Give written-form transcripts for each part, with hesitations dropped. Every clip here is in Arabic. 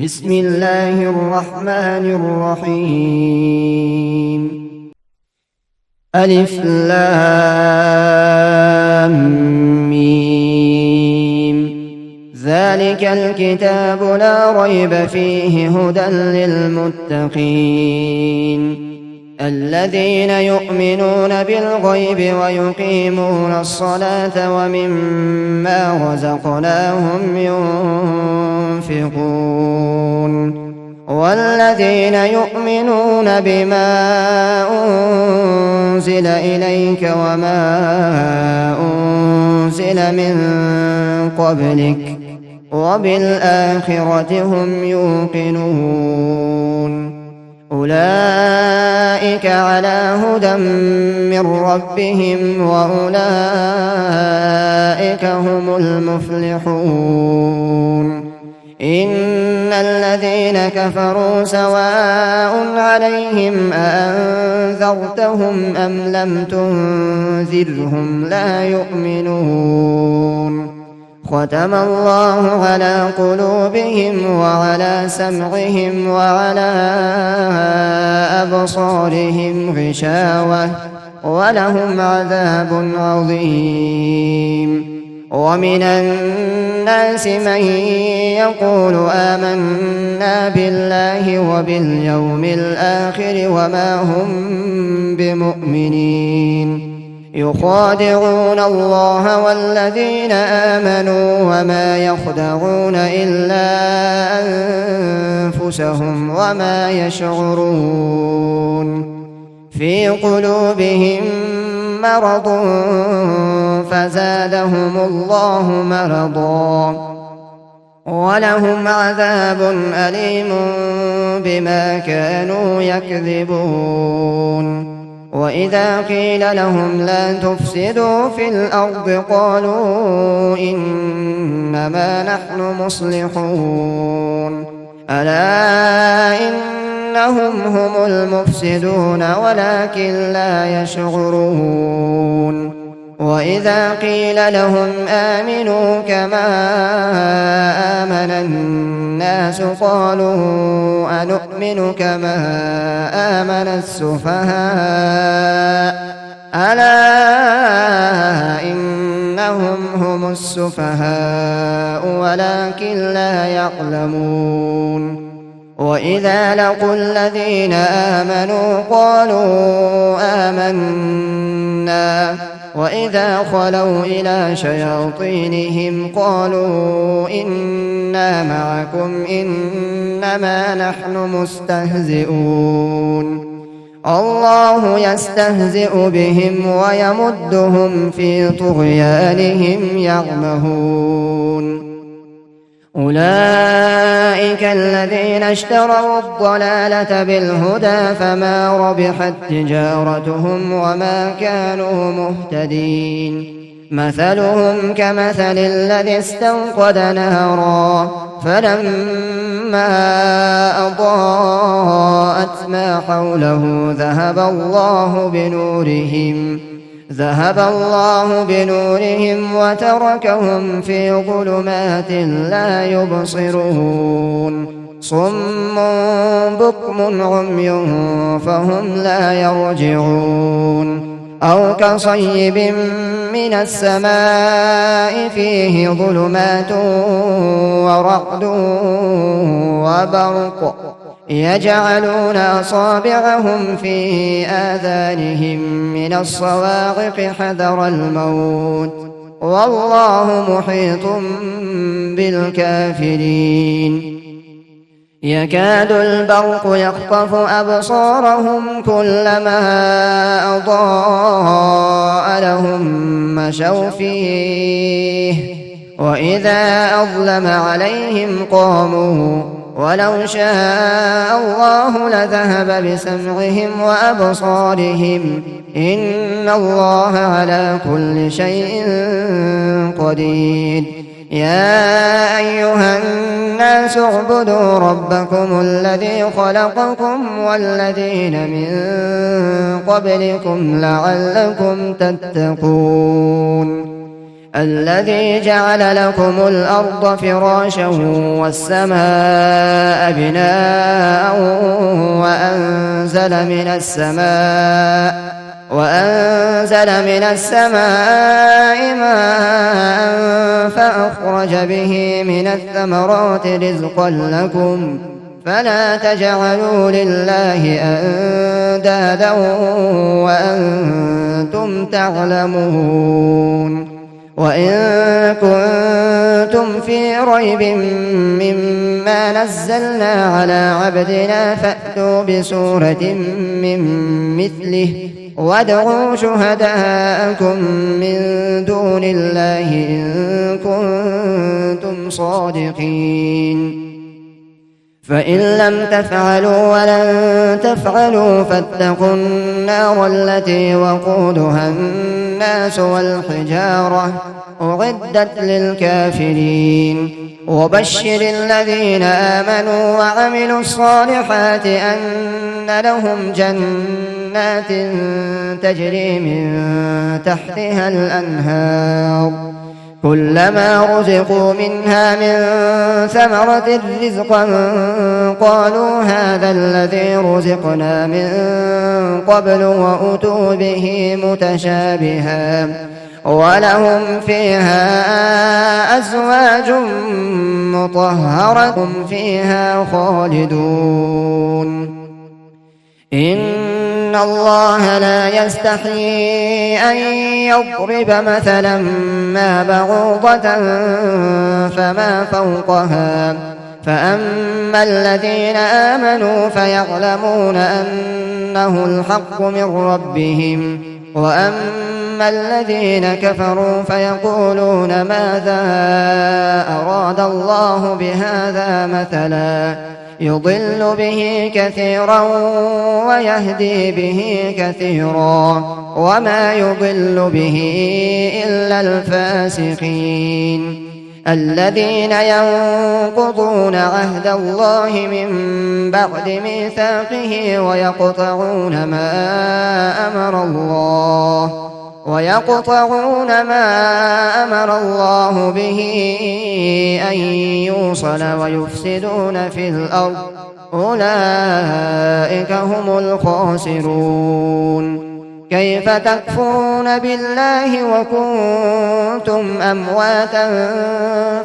بسم الله الرحمن الرحيم. ألف لام ميم. ذلك الكتاب لا ريب فيه هدى للمتقين الذين يؤمنون بالغيب ويقيمون الصلاة ومما رزقناهم ينفقون والذين يؤمنون بما أنزل إليك وما أنزل من قبلك وبالآخرة هم يوقنون أولئك على هدى من ربهم وأولئك هم المفلحون. إن الذين كفروا سواء عليهم أأنذرتهم أم لم تنذرهم لا يؤمنون. ختم الله على قلوبهم وعلى سمعهم وعلى أبصارهم غشاوة ولهم عذاب عظيم. ومن الناس من يقول آمنا بالله وباليوم الآخر وما هم بمؤمنين يخادعون الله والذين آمنوا وما يخدعون إلا أنفسهم وما يشعرون. في قلوبهم مرض فزادهم الله مرضا ولهم عذاب أليم بما كانوا يكذبون. وإذا قيل لهم لا تفسدوا في الأرض قالوا إنما نحن مصلحون ألا إنهم هم المفسدون ولكن لا يشعرون. وإذا قيل لهم آمنوا كما آمن الناس قالوا أنؤمن كما آمن السفهاء ألا إنهم هم السفهاء ولكن لا يعلمون. وإذا لقوا الذين آمنوا قالوا آمنا وإذا خلوا إلى شياطينهم قالوا إنا معكم إنما نحن مستهزئون. الله يستهزئ بهم ويمدهم في طغيانهم يعمهون. أولئك الذين اشتروا الضلالة بالهدى فما ربحت تجارتهم وما كانوا مهتدين. مثلهم كمثل الذي استوقد نارا فلما أضاءت ما حوله ذهب الله بنورهم وتركهم في ظلمات لا يبصرون. صم بكم عمي فهم لا يرجعون. أو كصيب من السماء فيه ظلمات ورعد وبرق يجعلون أصابعهم في آذانهم من الصواعق حذر الموت والله محيط بالكافرين. يكاد البرق يخطف أبصارهم كلما أضاء لهم مشوا فيه وإذا أظلم عليهم قاموا ولو شاء الله لذهب بسمعهم وأبصارهم إن الله على كل شيء قدير. يا أيها الناس اعبدوا ربكم الذي خلقكم والذين من قبلكم لعلكم تتقون. الذي جعل لكم الأرض فراشا والسماء بناء وأنزل من السماء ماء فأخرج به من الثمرات رزقا لكم فلا تجعلوا لله أندادا وأنتم تعلمون. وإن كنتم في ريب مما نزلنا على عبدنا فأتوا بسورة من مثله وادعوا شهداءكم من دون الله إن كنتم صادقين. فإن لم تفعلوا ولن تفعلوا فاتقوا النار التي وقودها الناس والحجارة أعدت للكافرين. وبشر الذين آمنوا وعملوا الصالحات أن لهم جنات تجري من تحتها الأنهار كلما رزقوا منها من ثمرة رزقا قالوا هذا الذي رزقنا من قبل وأتوا به متشابها ولهم فيها أزواج مطهرة فيها خالدون. إن الله لا يستحيي أن يضرب مثلا ما بعوضة فما فوقها فأما الذين آمنوا فيعلمون أنه الحق من ربهم وأما الذين كفروا فيقولون ماذا أراد الله بهذا مثلا يضل به كثيرا ويهدي به كثيرا وما يضل به إلا الفاسقين الذين ينقضون عهد الله من بعد ميثاقه ويقطعون ما أمر الله به أن يوصل ويفسدون في الأرض أولئك هم الخاسرون. كيف تكفرون بالله وكنتم أمواتا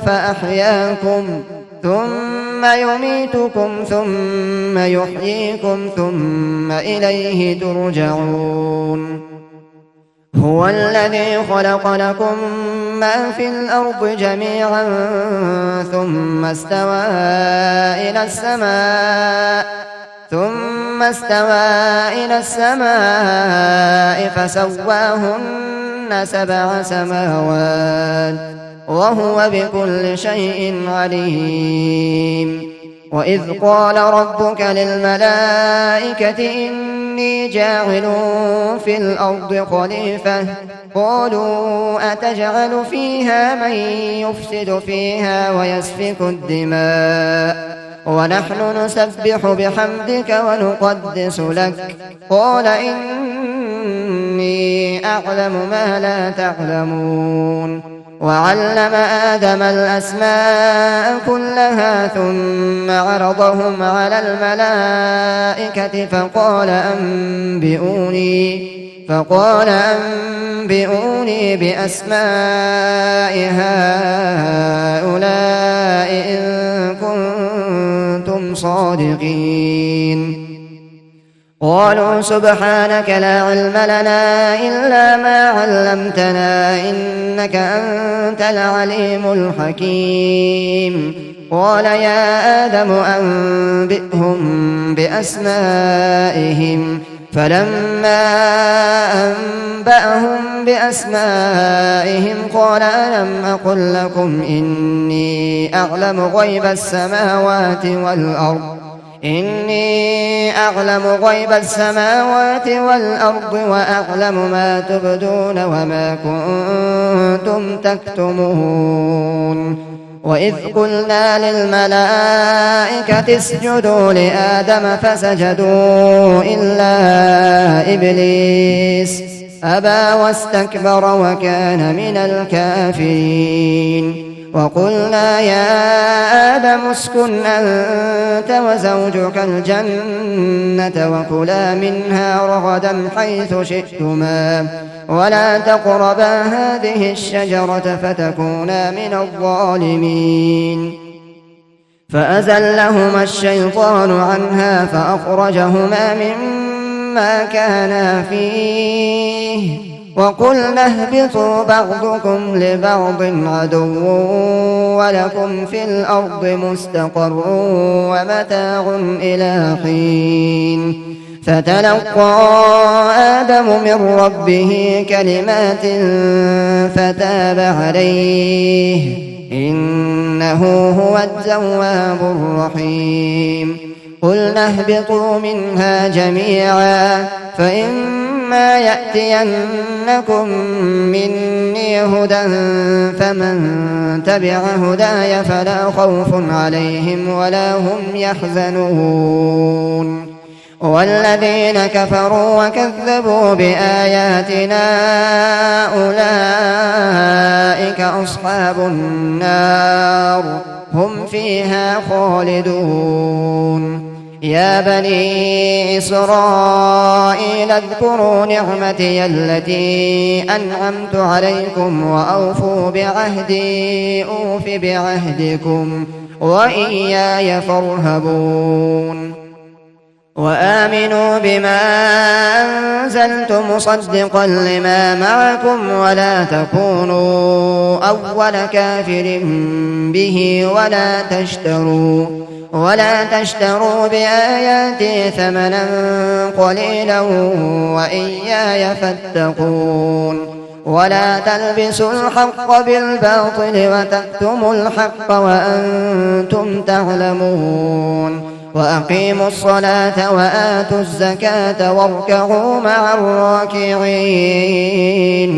فأحياكم ثم يميتكم ثم يحييكم ثم إليه ترجعون. هو الذي خلق لكم ما في الأرض جميعا ثم استوى إلى السماء فسواهن 7 سماوات وهو بكل شيء عليم. وإذ قال ربك للملائكة إني جاعل في الأرض خليفة قالوا أتجعل فيها من يفسد فيها ويسفك الدماء ونحن نسبح بحمدك ونقدس لك قال إني أعلم ما لا تعلمون. وعلم آدم الأسماء كلها ثم عرضهم على الملائكة فقال أنبئوني بأسماء هؤلاء إن كنتم صادقين. قالوا سبحانك لا علم لنا إلا ما علمتنا إنك أنت العليم الحكيم. قال يا آدم أنبئهم بأسمائهم فلما أنبأهم بأسمائهم قال ألم أقل لكم إني أعلم غيب السماوات والأرض وأعلم ما تبدون وما كنتم تكتمون. وإذ قلنا للملائكة اسجدوا لآدم فسجدوا أبى واستكبر وكان من الكافرين. وقلنا يا آدم اسكن أنت وزوجك الجنة وكلا منها رغدا حيث شئتما ولا تقربا هذه الشجرة فتكونا من الظالمين. فأزلهما الشيطان عنها فأخرجهما مما كانا فيه وقلنا اهبطوا بعضكم لبعض عدو ولكم في الأرض مستقر ومتاع إلى حين. فتلقى آدم من ربه كلمات فتاب عليه إنه هو التواب الرحيم. قلنا اهبطوا منها جميعا فإما يأتينكم مني هدى فمن تبع هداي فلا خوف عليهم ولا هم يحزنون. والذين كفروا وكذبوا بآياتنا أولئك أصحاب النار هم فيها خالدون. يا بني إسرائيل اذكروا نعمتي التي أنعمت عليكم وأوفوا بعهدي أوف بعهدكم وإياي فارهبون. وآمنوا بما أنزلت مصدقا لما معكم ولا تكونوا أول كافر به ولا تشتروا بآياتي ثمنا قليلا وإياي فاتقون. ولا تلبسوا الحق بالباطل وتكتموا الحق وأنتم تعلمون. وأقيموا الصلاة وآتوا الزكاة واركعوا مع الراكعين.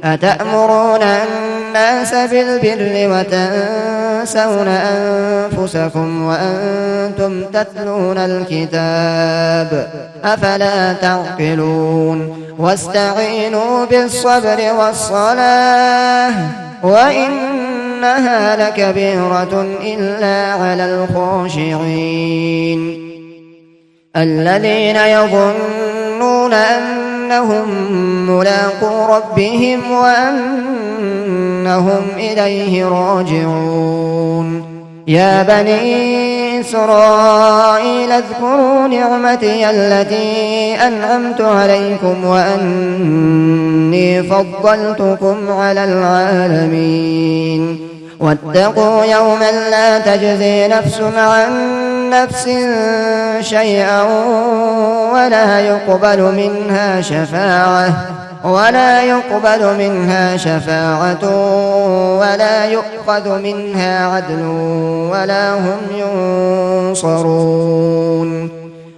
أتأمرون الناس بالبر وتنسون أنفسكم وأنتم تتلون الكتاب أفلا تعقلون. واستعينوا بالصبر والصلاة وإنها لكبيرة إلا على الخاشعين الذين يظنون أنهم ملاقو ربهم وأنهم إليه راجعون. يا بني إسرائيل اذكروا نعمتي التي أنعمت عليكم وأني فضلتكم على العالمين. واتقوا يوما لا تجزي نفس عن نفس شيئا ولا يقبل منها شفاعة ولا يؤخذ منها عدل ولا هم ينصرون.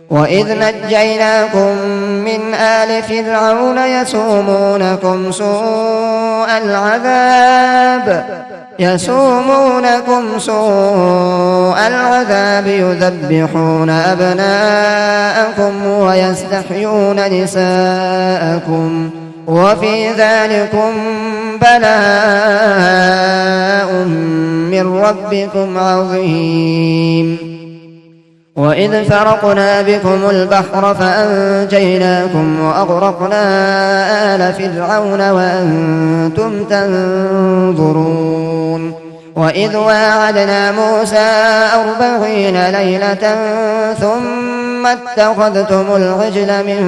وإذ نجيناكم من آل فرعون يسومونكم سوء العذاب يذبحون أبناءكم ويستحيون نساءكم وفي ذلكم بلاء من ربكم عظيم. وإذ فرقنا بكم البحر فأنجيناكم وأغرقنا آل فرعون وأنتم تنظرون. وإذ واعدنا موسى 40 ليلة ثم اتخذتم العجل من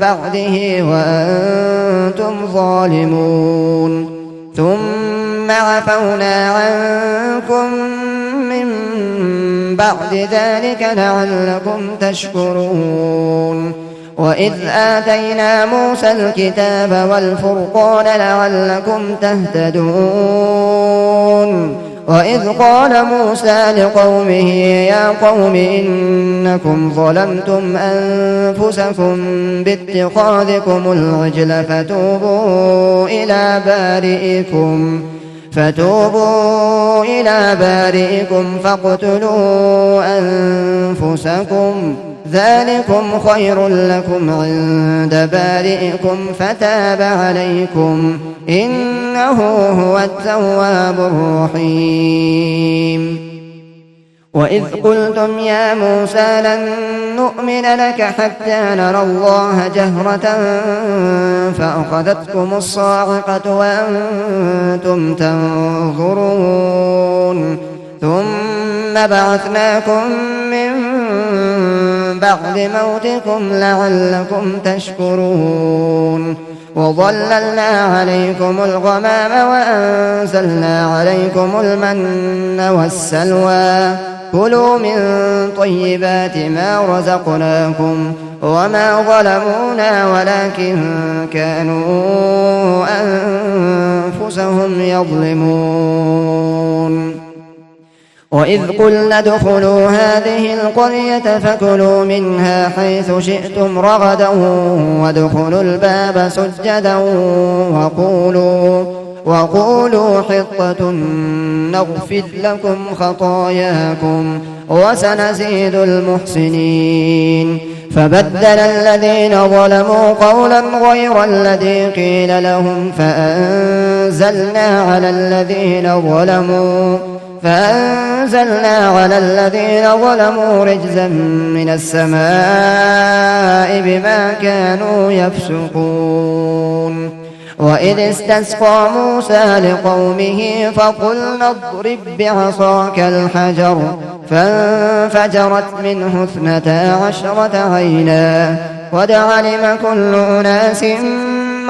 بعده وأنتم ظالمون ثم عفونا عنكم من بعد ذلك لعلكم تشكرون. وإذ آتينا موسى الكتاب والفرقان لعلكم تهتدون. وإذ قال موسى لقومه يا قوم إنكم ظلمتم أنفسكم باتخاذكم العجل فتوبوا إلى بارئكم فاقتلوا أنفسكم ذلكم خير لكم عند بارئكم فتاب عليكم إنه هو التواب الرحيم. وإذ قلتم يا موسى لن نؤمن لك حتى نرى الله جهرة فأخذتكم الصاعقة وأنتم تنظرون ثم بعثناكم من بعد موتكم لعلكم تشكرون وظللنا عليكم الغمام وأنزلنا عليكم المن والسلوى كلوا من طيبات ما رزقناكم وما ظلمونا ولكن كانوا أنفسهم يظلمون. وإذ قلنا ادخلوا هذه القرية فكلوا منها حيث شئتم رغدا وادخلوا الباب سجدا وقولوا حطة نغفر لكم خطاياكم وسنزيد المحسنين. فبدل الذين ظلموا قولا غير الذي قيل لهم فأنزلنا على الذين ظلموا رجزا من السماء بما كانوا يفسقون. وإذ استسقى موسى لقومه فقلنا اضرب بعصاك الحجر فانفجرت منه 12 عينا قد علم كل أناس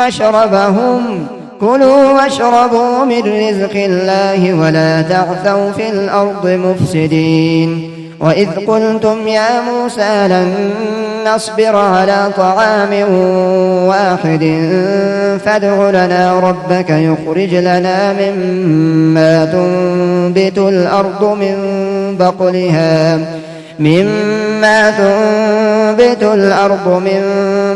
مشربهم كلوا واشربوا من رزق الله ولا تعثوا في الأرض مفسدين. وإذ قلتم يا موسى لن نصبر على طعام واحد فادع لنا ربك يخرج لنا مما تنبت الأرض من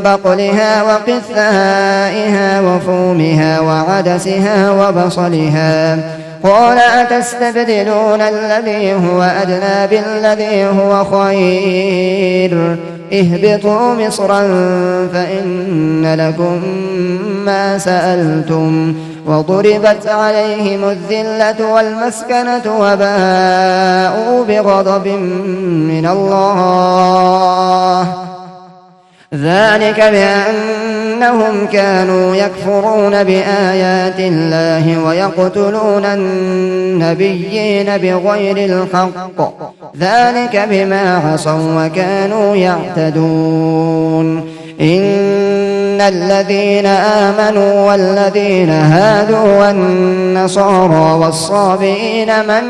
بقلها وقثائها وفومها وعدسها وبصلها قال أتستبدلون الذي هو أدنى بالذي هو خير اهبطوا مصرا فإن لكم ما سألتم وضربت عليهم الذلة والمسكنة وباءوا بغضب من الله ذلك بأنهم كانوا يكفرون بآيات الله ويقتلون النبيين بغير الحق ذلك بما عصوا وكانوا يعتدون. إن الذين آمنوا والذين هادوا والنصارى والصابئين من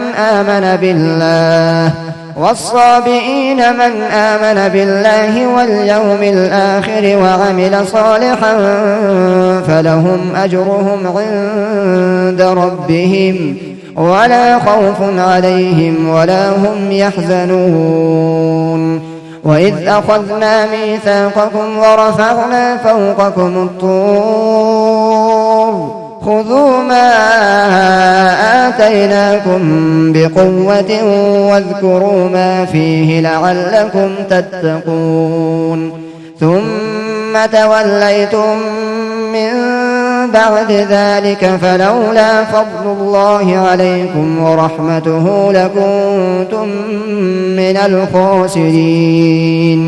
آمن بالله واليوم الآخر وعمل صالحا فلهم أجرهم عند ربهم ولا خوف عليهم ولا هم يحزنون. وإذ أخذنا ميثاقكم ورفعنا فوقكم الطور خذوا ما آتيناكم بقوة واذكروا ما فيه لعلكم تتقون ثم توليتم من بعد ذلك فلولا فضل الله عليكم ورحمته لكنتم من الخاسرين.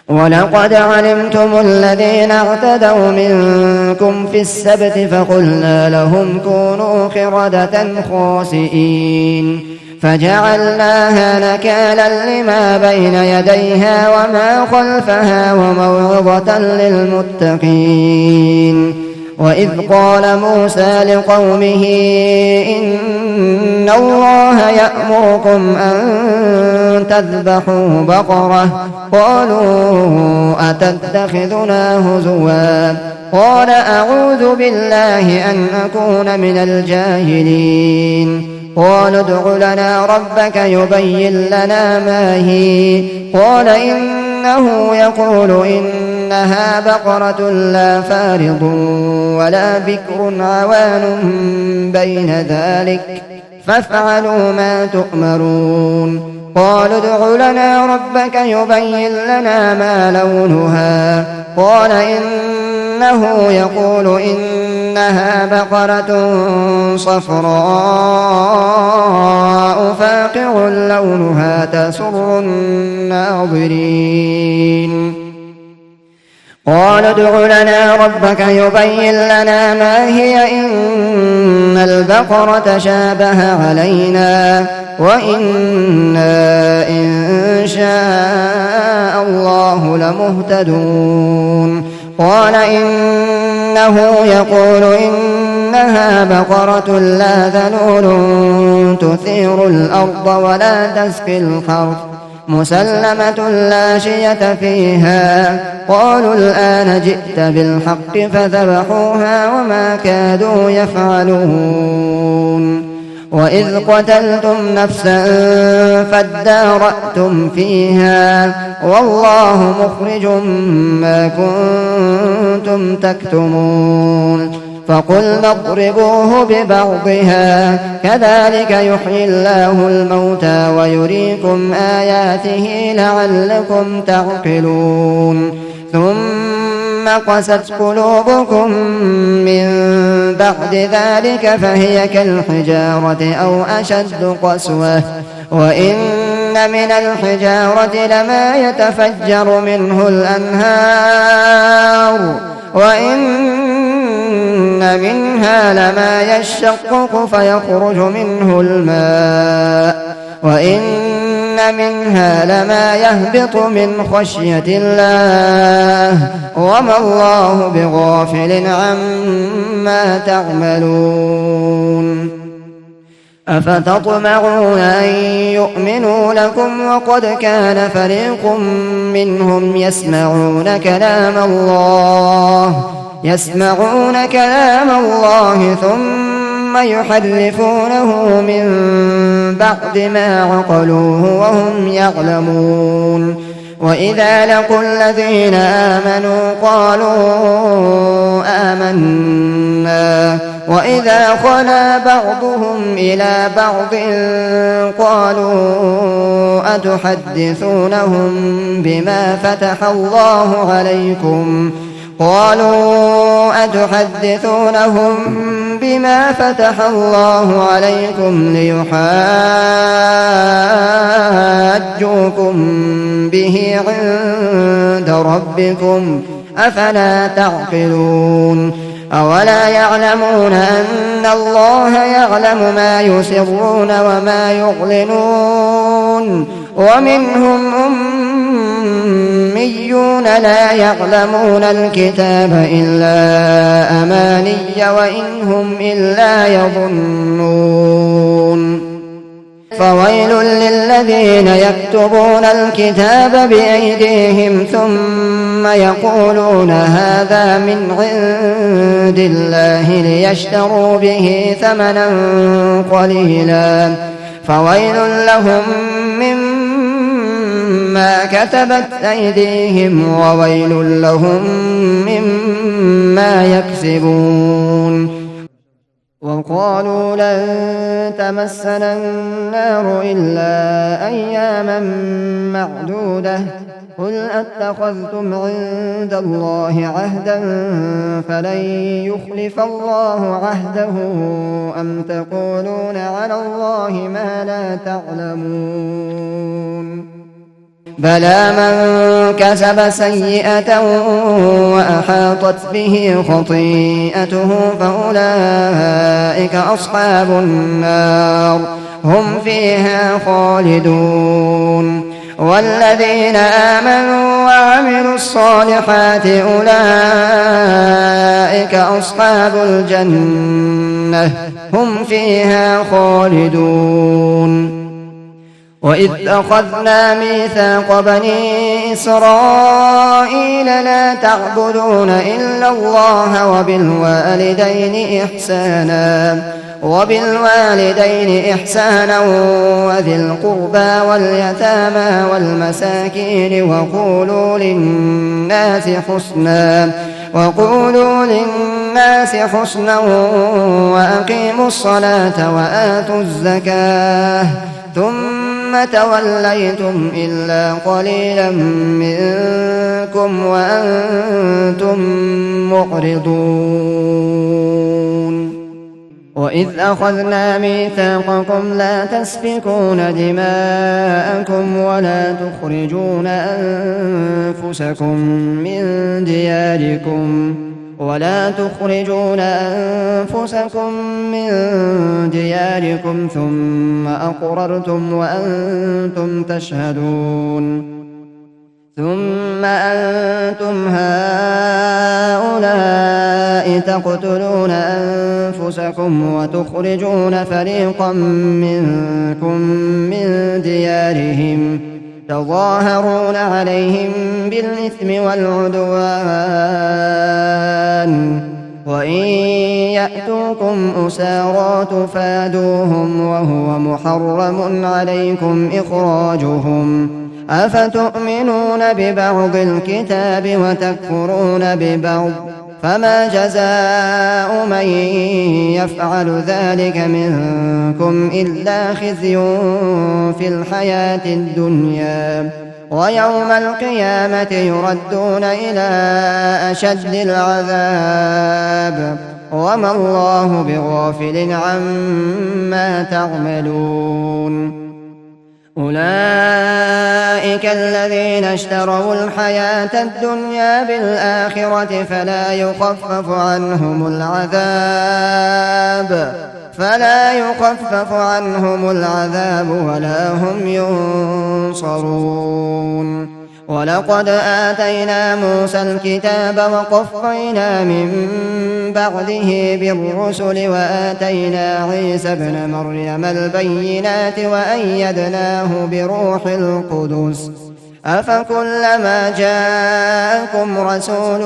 ولقد علمتم الذين اعتدوا منكم في السبت فقلنا لهم كونوا قردة خاسئين فجعلناها نكالا لما بين يديها وما خلفها وموعظة للمتقين. وإذ قال موسى لقومه إن الله يأمركم أن تذبحوا بقرة قالوا أتتخذنا هزوا قال أعوذ بالله أن أكون من الجاهلين. قالوا ادع لنا ربك يبين لنا ما هي قال إنه يقول إنها بقرة لا فارض ولا بكر عوان بين ذلك فافعلوا ما تؤمرون. قالوا ادع لنا ربك يبين لنا ما لونها. قال إنه يقول إنها بقرة صفراء فاقع لونها تسر الناظرين. قال ادع لنا ربك يبين لنا ما هي إن البقرة شابه علينا وإنا إن شاء الله لمهتدون. قال إنه يقول إنها بقرة لا ذلول تثير الأرض ولا تسقي الحرث مسلمة لا شية فيها. قالوا الآن جئت بالحق فذبحوها وما كادوا يفعلون. وإذ قتلتم نفسا فادارأتم فيها والله مخرج ما كنتم تكتمون. فقلنا اضربوه ببعضها كذلك يحيي الله الموتى ويريكم آياته لعلكم تعقلون. ثم قست قلوبكم من بعد ذلك فهي كالحجارة أو أشد قسوة. وإن من الحجارة لما يتفجر منه الأنهار وإن منها لما يشقق فيخرج منه الماء وإن منها لما يهبط من خشية الله وما الله بغافل عما تعملون. أفتطمعون أن يؤمنوا لكم وقد كان فريق منهم يسمعون كلام الله ثم يحرفونه من بعد ما عقلوه وهم يعلمون. وإذا لقوا الذين آمنوا قالوا آمنا وإذا خلا بعضهم إلى بعض قالوا أتحدثونهم بما فتح الله عليكم ليحاجوكم به عند ربكم أفلا تعقلون. أولا يعلمون أن الله يعلم ما يسرون وما يعلنون. ومنهم أميون لا يعلمون الكتاب إلا أماني وإن هم إلا يظنون. فويل للذين يكتبون الكتاب بأيديهم ثم يقولون هذا من عند الله ليشتروا به ثمنا قليلا فويل لهم مما كتبت أيديهم وويل لهم مما يكسبون. وقالوا لن تمسنا النار إلا أياما معدودة قل أتخذتم عند الله عهدا فلن يخلف الله عهده أم تقولون على الله ما لا تعلمون. بلى من كسب سيئة وأحاطت به خطيئته فأولئك أصحاب النار هم فيها خالدون. والذين آمنوا وعملوا الصالحات أولئك أصحاب الجنة هم فيها خالدون. وإذ أخذنا ميثاق بني إسرائيل لا تعبدون إلا الله وبالوالدين إحسانا وبالوالدين إحسانا وذي القربى واليتامى والمساكين وقولوا للناس حسنا وأقيموا الصلاة وآتوا الزكاة ثم توليتم إلا قليلا منكم وأنتم معرضون وإذ أخذنا ميثاقكم لا تسفكون دماءكم ولا تخرجون أنفسكم من دياركم ثم أقررتم وأنتم تشهدون ثم أنتم هؤلاء تقتلون أنفسكم وتخرجون فريقا منكم من ديارهم تظاهرون عليهم بالإثم والعدوان وإن يأتوكم أسارى تفادوهم وهو محرم عليكم إخراجهم أفتؤمنون ببعض الكتاب وتكفرون ببعض فما جزاء من يفعل ذلك منكم إلا خزي في الحياة الدنيا ويوم القيامة يردون إلى أشد العذاب وما الله بغافل عما تعملون أولئك الذين اشتروا الحياة الدنيا بالآخرة فلا يخفف عنهم العذاب ولا هم ينصرون ولقد آتينا موسى الكتاب وقفينا من بعده بالرسل وآتينا عيسى ابن مريم البينات وأيدناه بروح القدس أفكلما جاءكم رسول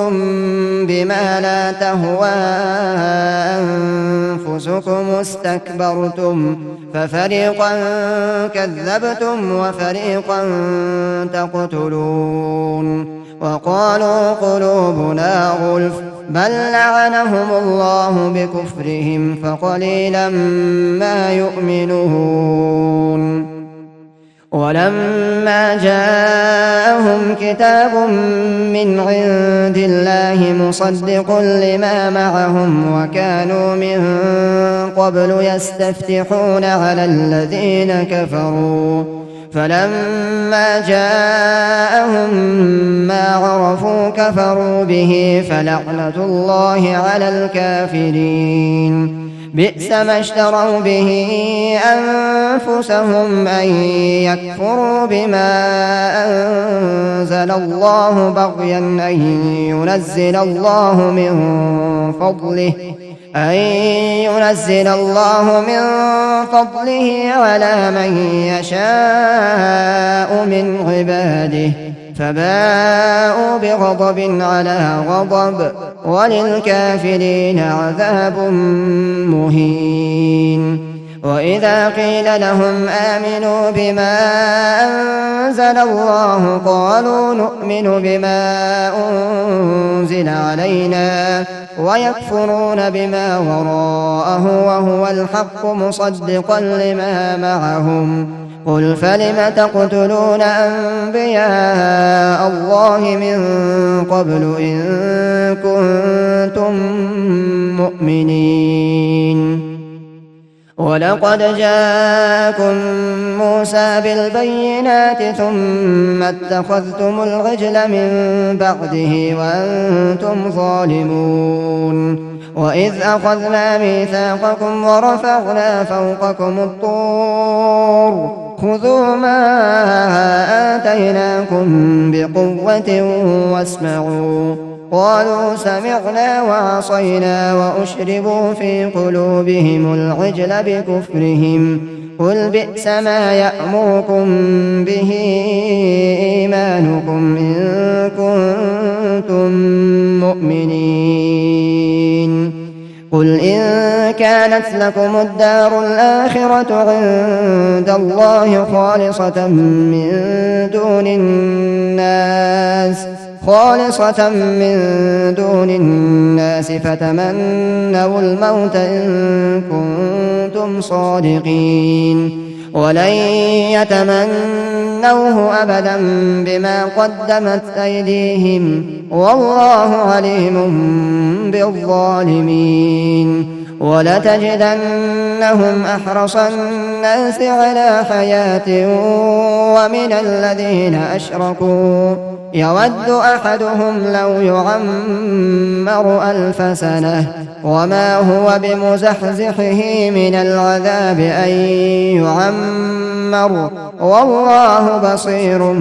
بما لا تهوى أنفسكم استكبرتم ففريقا كذبتم وفريقا تقتلون وقالوا قلوبنا غلف بل لعنهم الله بكفرهم فقليلا ما يؤمنون ولما جاءهم كتاب من عند الله مصدق لما معهم وكانوا من قبل يستفتحون على الذين كفروا فلما جاءهم ما عرفوا كفروا به فلعنة الله على الكافرين بئس ما اشتروا به أنفسهم أن يكفروا بما أنزل الله بغيا أن ينزل الله من فضله على من يشاء من عباده فباءوا بغضب على غضب وللكافرين عذاب مهين وإذا قيل لهم آمنوا بما أنزل الله قالوا نؤمن بما أنزل علينا ويكفرون بما وراءه وهو الحق مصدقا لما معهم قل فلم تقتلون أنبياء الله من قبل إن كنتم مؤمنين ولقد جاءكم موسى بالبينات ثم اتخذتم العجل من بعده وأنتم ظالمون وإذ أخذنا ميثاقكم ورفعنا فوقكم الطور خذوا ما آتيناكم بقوة واسمعوا قالوا سمعنا وعصينا وأشربوا في قلوبهم العجل بكفرهم قل بئس ما يأمركم به إيمانكم إن كنتم مؤمنين قل إن كانت لكم الدار الآخرة عند الله خالصة من دون الناس فتمنوا الموت إن كنتم صادقين ولن يتمنوه أبدا بما قدمت أيديهم والله عليم بالظالمين ولتجدنهم أحرص الناس على حياة ومن الذين أشركوا يود أحدهم لو يعمر 1000 سنة وما هو بمزحزحه من العذاب أن يعمر والله بصير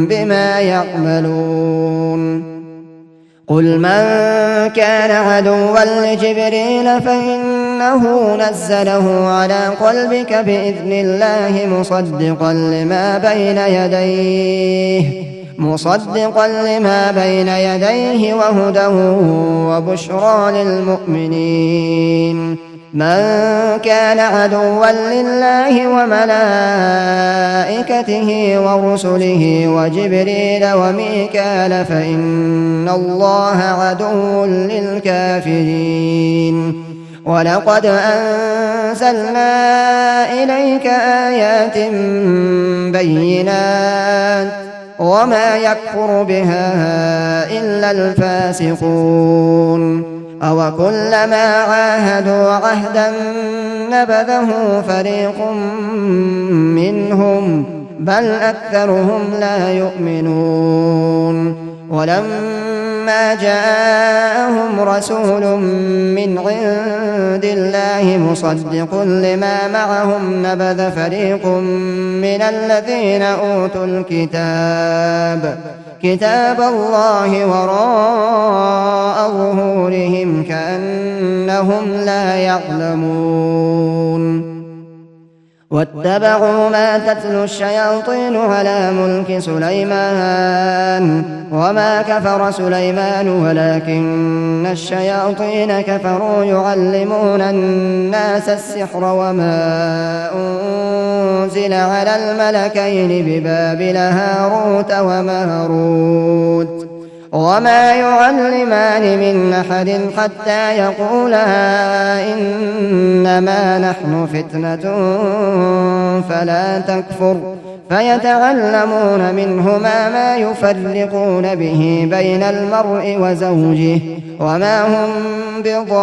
بما يعملون قل من كان عدوا لجبريل فإنه نزله على قلبك بإذن الله مصدقا لما بين يديه وهدى وبشرى للمؤمنين من كان عدوا لله وملائكته ورسله وجبريل وميكال فإن الله عدو للكافرين ولقد أنزلنا إليك آيات بينات وما يكفر بها إلا الفاسقون أوكلما عاهدوا عهدا نبذه فريق منهم بل أكثرهم لا يؤمنون ولما جاءهم رسول من عند الله مصدق لما معهم نبذ فريق من الذين أوتوا كتاب الله وراء ظهورهم كأنهم لا يعلمون واتبعوا ما تتلو الشياطين على ملك سليمان وما كفر سليمان ولكن الشياطين كفروا يعلمون الناس السحر وما أنزل على الملكين ببابل هاروت وماروت وما يعلمان من أحد حتى يقولا إنما نحن فتنة فلا تكفر فيتعلمون منهما ما يفرقون به بين المرء وزوجه وما هم بضارين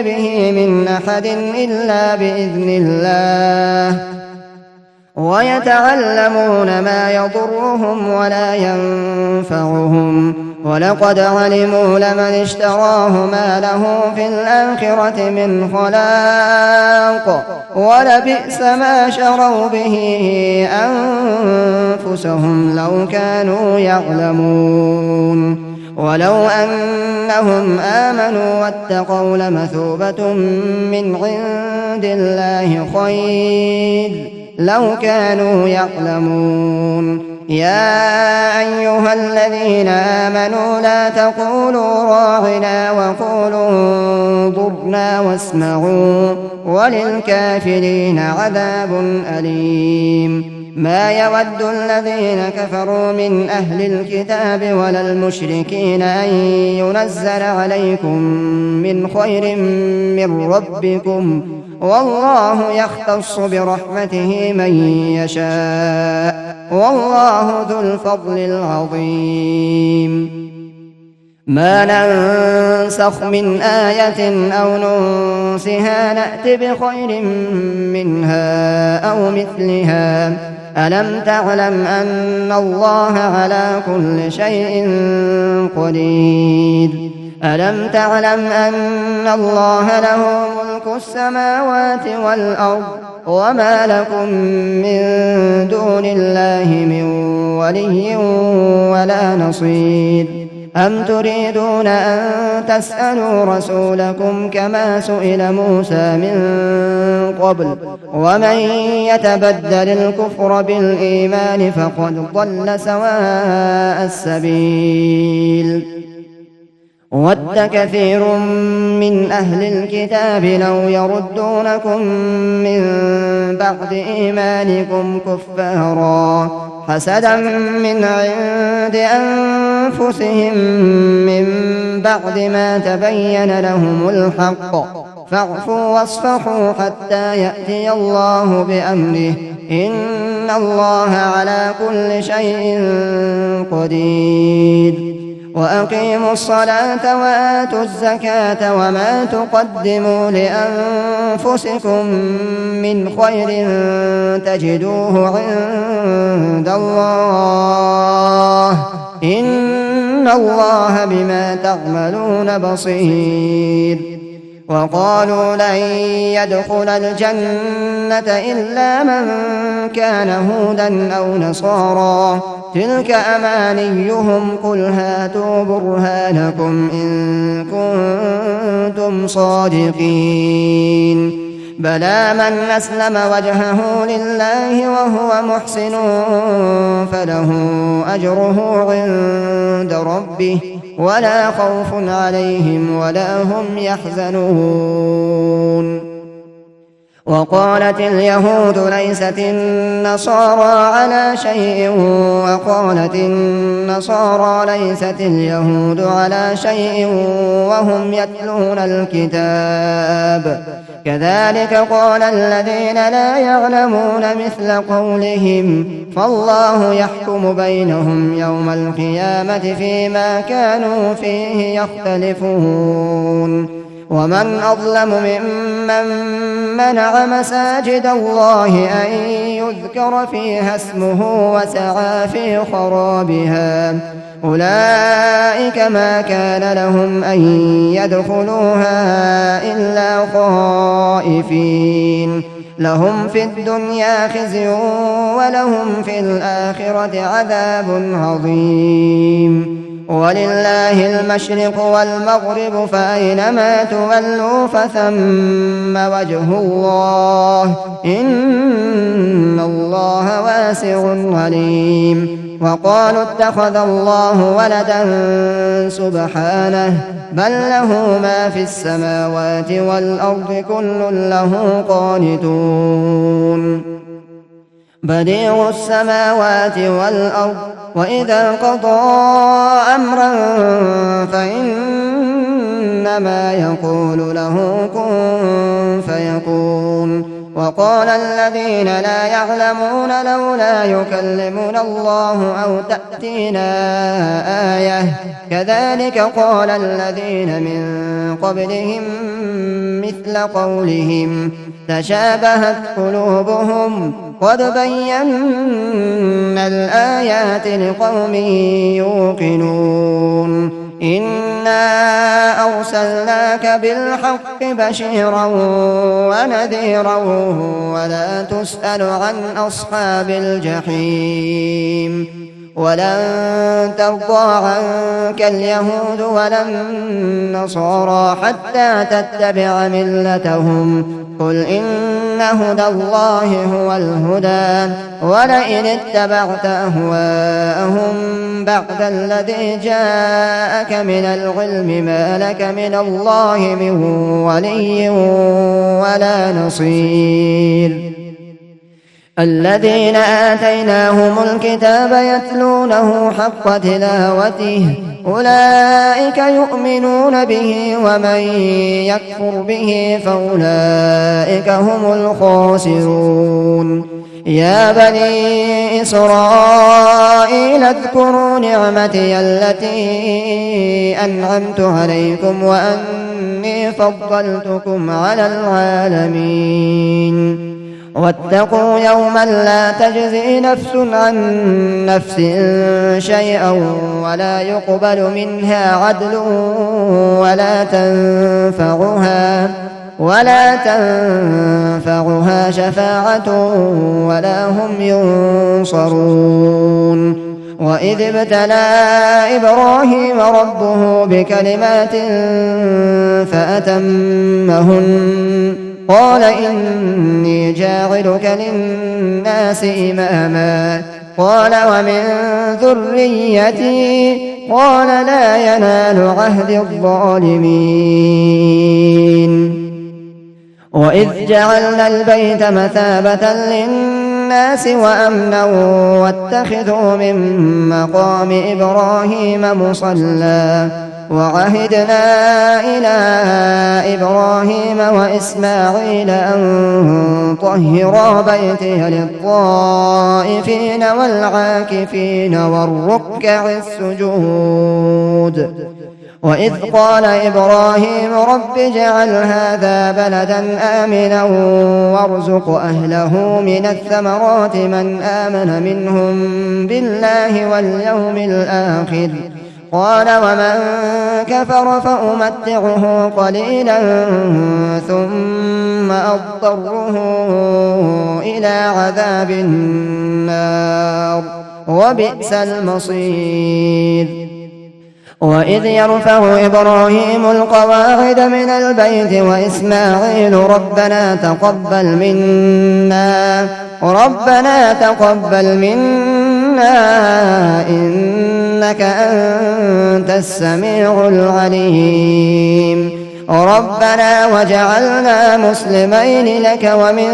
به من أحد إلا بإذن الله ويتعلمون ما يضرهم ولا ينفعهم ولقد علموا لمن اشتراه ما له في الآخرة من خلاق ولبئس ما شروا به أنفسهم لو كانوا يعلمون ولو أنهم آمنوا واتقوا لمثوبة من عند الله خير لو كانوا يعلمون يا أيها الذين آمنوا لا تقولوا راعنا وقولوا انظرنا واسمعوا وللكافرين عذاب أليم ما يود الذين كفروا من أهل الكتاب ولا المشركين أن ينزل عليكم من خير من ربكم والله يختص برحمته من يشاء والله ذو الفضل العظيم ما ننسخ من آية أو ننسها نأت بخير منها أو مثلها ألم تعلم أن الله على كل شيء قدير ألم تعلم أن الله له ملك السماوات والأرض وما لكم من دون الله من ولي ولا نصير أم تريدون أن تسألوا رسولكم كما سئل موسى من قبل ومن يتبدل الكفر بالإيمان فقد ضل سواء السبيل وَدَّ كَثِيرٌ مِّنْ أَهْلِ الْكِتَابِ لَوْ يَرُدُّونَكُم مِّن بَعْدِ إِيمَانِكُمْ كُفَّارًا حَسَدًا مِّنْ عِندِ أَنفُسِهِم مِّن بَعْدِ مَا تَبَيَّنَ لَهُمُ الْحَقُّ فَاعْفُوا وَاصْفَحُوا حَتَّىٰ يَأْتِيَ اللَّهُ بِأَمْرِهِ إِنَّ اللَّهَ عَلَىٰ كُلِّ شَيْءٍ قَدِيرٌ وَأَقِيمُوا الصَّلَاةَ وَآتُوا الزَّكَاةَ وَمَا تُقَدِّمُوا لِأَنفُسِكُم مِّنْ خَيْرٍ تَجِدُوهُ عِندَ اللَّهِ إِنَّ اللَّهَ بِمَا تَعْمَلُونَ بَصِيرٌ وَقَالُوا لَن يَدْخُلَ الْجَنَّةَ إِلَّا مَن كَانَ هُودًا أَوْ نَصَارَىٰ تِلْكَ أَمَانِيُّهُمْ قُلْ هَاتُوا بُرْهَانَكُمْ إِن كُنتُمْ صَادِقِينَ بَلَىٰ مَنْ أَسْلَمَ وَجْهَهُ لِلَّهِ وَهُوَ مُحْسِنٌ فَلَهُ أَجْرُهُ عِندَ رَبِّهِ وَلَا خَوْفٌ عَلَيْهِمْ وَلَا هُمْ يَحْزَنُونَ وَقَالَتِ الْيَهُودُ لَيْسَتِ النَّصَارَىٰ عَلَىٰ شَيْءٍ وَقَالَتِ النَّصَارَىٰ لَيْسَتِ الْيَهُودُ عَلَىٰ شَيْءٍ وَهُمْ يَتْلُونَ الْكِتَابَ كَذَٰلِكَ قَالَ الَّذِينَ لَا يَعْلَمُونَ مِثْلَ قَوْلِهِمْ فَاللَّهُ يَحْكُمُ بَيْنَهُمْ يَوْمَ الْقِيَامَةِ فِيمَا كَانُوا فِيهِ يَخْتَلِفُونَ وَمَنْ أَظْلَمُ مِمَّن مَّنَعَ مَسَاجِدَ اللَّهِ أَن يُذْكَرَ فِيهَا اسْمُهُ وَسَعَىٰ فِي خَرَابِهَا أُولَٰئِكَ مَا كَانَ لَهُمْ أَن يَدْخُلُوهَا إِلَّا خَائِفِينَ لَهُمْ فِي الدُّنْيَا خِزْيٌ وَلَهُمْ فِي الْآخِرَةِ عَذَابٌ عَظِيمٌ وَلِلَّهِ الْمَشْرِقُ وَالْمَغْرِبُ فَأَيْنَمَا تُوَلُّوا فَثَمَّ وَجْهُ اللَّهِ إِنَّ اللَّهَ وَاسِعٌ عَلِيمٌ وَقَالُوا اتَّخَذَ اللَّهُ وَلَدًا سُبْحَانَهُ بَل لَّهُ مَا فِي السَّمَاوَاتِ وَالْأَرْضِ كُلٌّ لَّهُ قَانِتُونَ بَدِيعُ السَّمَاوَاتِ وَالْأَرْضِ وَإِذَا قَضَىٰ أَمْرًا فَإِنَّمَا يَقُولُ لَهُ كُن فَيَكُونُ وَقَالَ الَّذِينَ لَا يَعْلَمُونَ لَوْلَا يُكَلِّمُنَا اللَّهُ أَوْ تَأْتِينَا آيَةٌ كَذَٰلِكَ قَالَ الَّذِينَ مِن قَبْلِهِم مِّثْلَ قَوْلِهِمْ تَشَابَهَتْ قُلُوبُهُمْ قَدْ بَيَّنَّا الْآيَاتِ لِقَوْمٍ يُوقِنُونَ إِنَّا أَرْسَلْنَاكَ بِالْحَقِّ بَشِيرًا وَنَذِيرًا وَلَا تُسْأَلُ عَنْ أَصْحَابِ الْجَحِيمِ وَلَن تَرْضَىٰ عَنكَ الْيَهُودُ وَلَا النَّصَارَىٰ حَتَّىٰ تَتَّبِعَ مِلَّتَهُمْ قُلْ إِنَّ هُدَى اللَّهِ هُوَ الْهُدَىٰ وَلَئِنِ اتَّبَعْتَ أَهْوَاءَهُم بَعْدَ الَّذِي جَاءَكَ مِنَ الْعِلْمِ مَا لَكَ مِنَ اللَّهِ مِن وَلِيٍّ وَلَا نَصِيرٍ الَّذِينَ آتَيْنَاهُمُ الْكِتَابَ يَتْلُونَهُ حَقَّ تِلَاوَتِهِ أُولَٰئِكَ يُؤْمِنُونَ بِهِ وَمَن يَكْفُرْ بِهِ فَأُولَٰئِكَ هُمُ الْخَاسِرُونَ يَا بَنِي إِسْرَائِيلَ اذْكُرُوا نِعْمَتِيَ الَّتِي أَنْعَمْتُ عَلَيْكُمْ وَأَنِّي فَضَّلْتُكُمْ عَلَى الْعَالَمِينَ وَاتَّقُوا يَوْمًا لَّا تَجْزِي نَفْسٌ عَن نَّفْسٍ شَيْئًا وَلَا يُقْبَلُ مِنْهَا عَدْلٌ وَلَا تَنفَعُهَا شَفَاعَةٌ وَلَا هُمْ يُنصَرُونَ وَإِذِ ابْتَلَىٰ إِبْرَاهِيمَ رَبُّهُ بِكَلِمَاتٍ فَأَتَمَّهُنَّ قَالَ إِنِّي جَاعِلُكَ لِلنَّاسِ إِمَامًا قال ومن ذريتي قال لا ينال عهد الظالمين وإذ جعلنا البيت مثابة للناس وأمنا واتخذوا من مقام إبراهيم مصلى وعهدنا إلى إبراهيم وإسماعيل أن طهرا بيتي للطائفين والعاكفين والركع السجود وإذ قال إبراهيم رب اجعل هذا بلدا آمنا وارزق أهله من الثمرات من آمن منهم بالله واليوم الآخر قال ومن كفر فأمتعه قليلا ثم أضطره إلى عذاب النار وبئس المصير وإذ يرفع إبراهيم القواعد من البيت وإسماعيل ربنا تقبل منا إنك أنت السميع العليم ربنا وجعلنا مسلمين لك ومن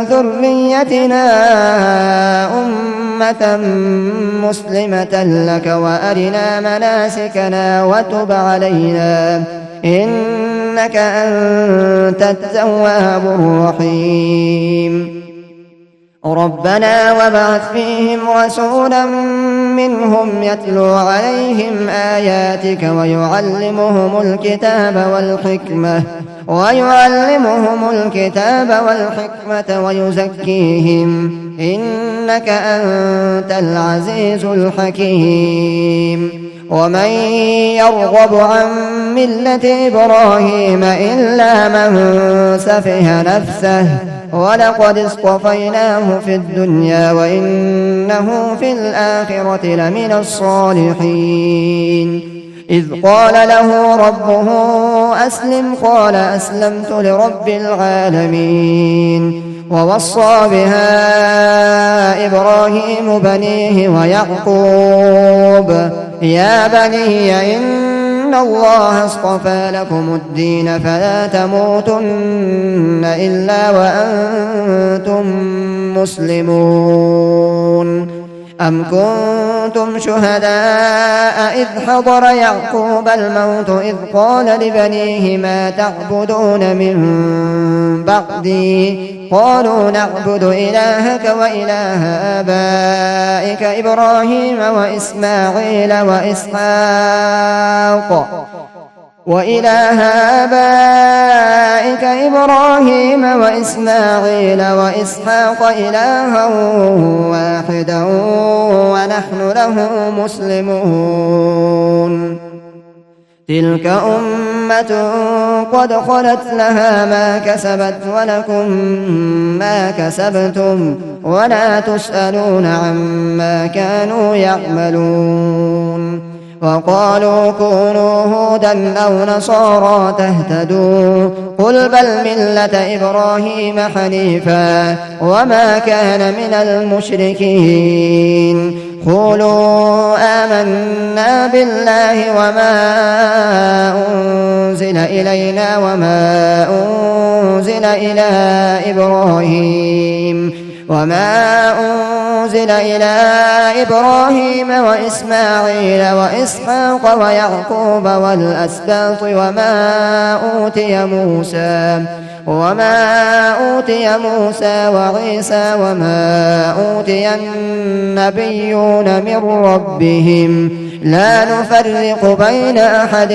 ذريتنا أمة مسلمة لك وأرنا مناسكنا وتب علينا إنك أنت التواب الرحيم ربنا وابعث فيهم رسولا منهم يتلو عليهم آياتك ويعلمهم الكتاب والحكمة ويزكيهم إنك أنت العزيز الحكيم ومن يرغب عن ملة إبراهيم إلا من سفه نفسه ولقد اصطفيناه في الدنيا وإنه في الآخرة لمن الصالحين إذ قال له ربه أسلم قال أسلمت لرب العالمين ووصى بها إبراهيم بنيه ويعقوب يا بني إن الله اصطفى لكم الدين فلا تموتن إلا وأنتم مسلمون أم كنتم شهداء إذ حضر يعقوب الموت إذ قال لبنيه ما تعبدون من بعدي قالوا نعبد إلهك وإله آبائك إبراهيم وإسماعيل وإسحاق إلها واحدا ونحن له مسلمون تلك أمة قد خلت لها ما كسبت ولكم ما كسبتم ولا تسألون عما كانوا يعملون وقالوا كونوا هودا أو نصارى تهتدوا قل بل ملة إبراهيم حنيفا وما كان من المشركين قولوا آمنا بالله وما أنزل إلينا وما أنزل إلى إبراهيم وإسماعيل وإسحاق ويعقوب والأسباط وما أوتي موسى وعيسى وما أوتي النبيون من ربهم لا نفرق بين أحد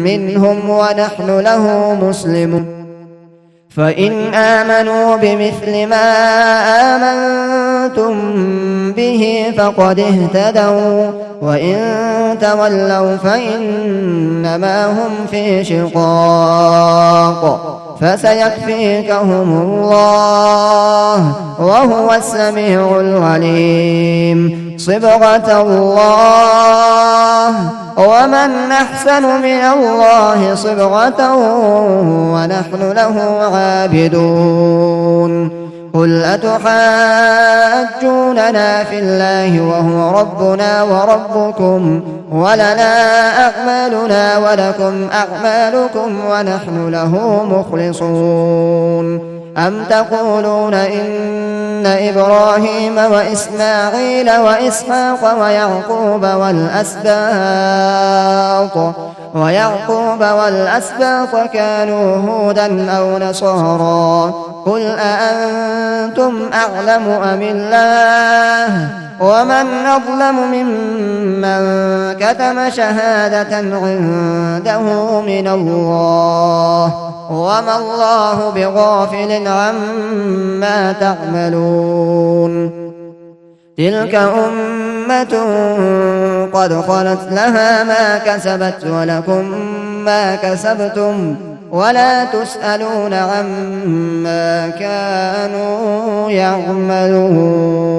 منهم ونحن له مسلمون فإن آمنوا بمثل ما آمنتم به فقد اهتدوا وإن تولوا فإنما هم في شقاق فسيكفيكهم الله وهو السميع العليم صبغة الله ومن أحسن من الله صبغة ونحن له عابدون قل أتحاجوننا تحاجوننا في الله وهو ربنا وربكم ولنا أعمالنا ولكم أعمالكم ونحن له مخلصون أم تقولون إن إبراهيم وإسماعيل وإسحاق ويعقوب والأسباط كانوا هودا أو نصارى قل أأنتم أعلم أم الله ومن أظلم ممن كتم شهادة عنده من الله وما الله بغافل عما تعملون تلك أمة قد خلت لها ما كسبت ولكم ما كسبتم ولا تسألون عما كانوا يعملون